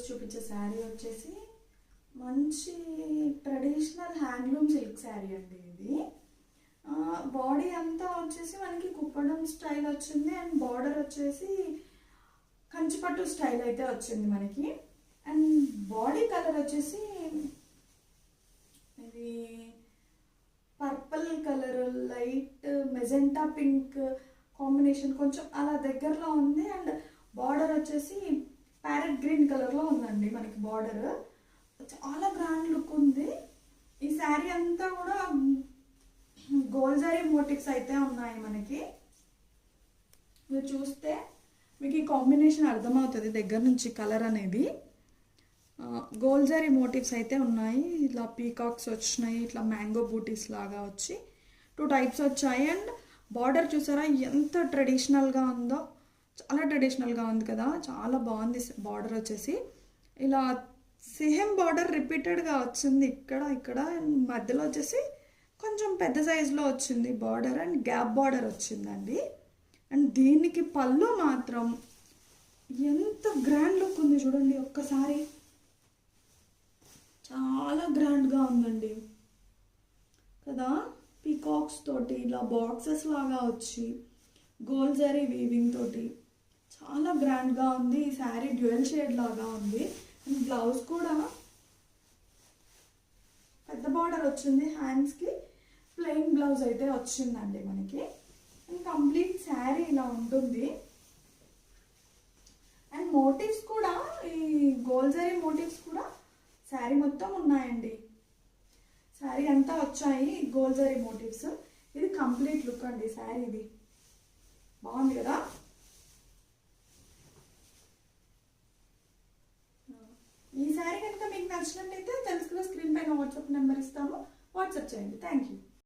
చూపించే శారీ వచ్చేసి మంచి ట్రెడిషనల్ హ్యాండ్లూమ్ సిల్క్ శారీ అండి ఇది. బాడీ అంతా వచ్చేసి మనకి కుప్పడం స్టైల్ వచ్చింది అండ్ బార్డర్ వచ్చేసి కంచిపట్టు స్టైల్ అయితే వచ్చింది మనకి. అండ్ బాడీ కలర్ వచ్చేసి ఇది purple colour light magenta pink combination కొంచెం అలా దగ్గరలో ఉంది. అండ్ బార్డర్ వచ్చేసి ప్యారెట్ గ్రీన్ కలర్లో ఉందండి మనకి బార్డర్. చాలా గ్రాండ్ లుక్ ఉంది. ఈ శారీ అంతా కూడా గోల్డ్ జరీ మోటివ్స్ అయితే ఉన్నాయి మనకి. మీరు చూస్తే మీకు ఈ కాంబినేషన్ అర్థమవుతుంది దగ్గర నుంచి కలర్ అనేది. గోల్డ్ జరీ మోటివ్స్ అయితే ఉన్నాయి. ఇట్లా పీకాక్స్ వచ్చినాయి, ఇట్లా మ్యాంగో బూటీస్ లాగా వచ్చి 2 టైప్స్ వచ్చాయి. అండ్ బార్డర్ చూసారా ఎంత ట్రెడిషనల్గా ఉందో, చాలా ట్రెడిషనల్గా ఉంది కదా, చాలా బాగుంది. బార్డర్ వచ్చేసి ఇలా సేమ్ బార్డర్ రిపీటెడ్గా వచ్చింది ఇక్కడ మధ్యలో వచ్చేసి కొంచెం పెద్ద సైజులో వచ్చింది బార్డర్ అండ్ గ్యాప్ బార్డర్ వచ్చిందండి. అండ్ దీనికి పళ్ళు మాత్రం ఎంత గ్రాండ్ లుక్ ఉంది చూడండి ఒక్కసారి, చాలా గ్రాండ్గా ఉందండి కదా. పీకాక్స్ తోటి ఇలా బాక్సెస్ లాగా వచ్చి గోల్డ్ జరీ వీవింగ్ తోటి చాలా గ్రాండ్గా ఉంది. ఈ శారీ డ్యూయల్ షేడ్ లాగా ఉంది. అండ్ బ్లౌజ్ కూడా పెద్ద బార్డర్ వచ్చింది, హ్యాండ్స్కి ప్లెయిన్ బ్లౌజ్ అయితే వచ్చిందండి మనకి. అండ్ కంప్లీట్ శారీ ఇలా ఉంటుంది. అండ్ మోటివ్స్ కూడా ఈ గోల్డ్ జరీ మోటివ్స్ కూడా శారీ మొత్తం ఉన్నాయండి. శారీ అంతా వచ్చాయి గోల్డ్ జరీ మోటివ్స్. ఇది కంప్లీట్ లుక్ అండి శారీ. ఇది బాగుంది కదా. ఈ శారీ కనుక మీకు నచ్చినట్టయితే తెలుసుకున్న స్క్రీన్ పైన వాట్సాప్ నెంబర్ ఇస్తాము, వాట్సాప్ చేయండి. Thank you.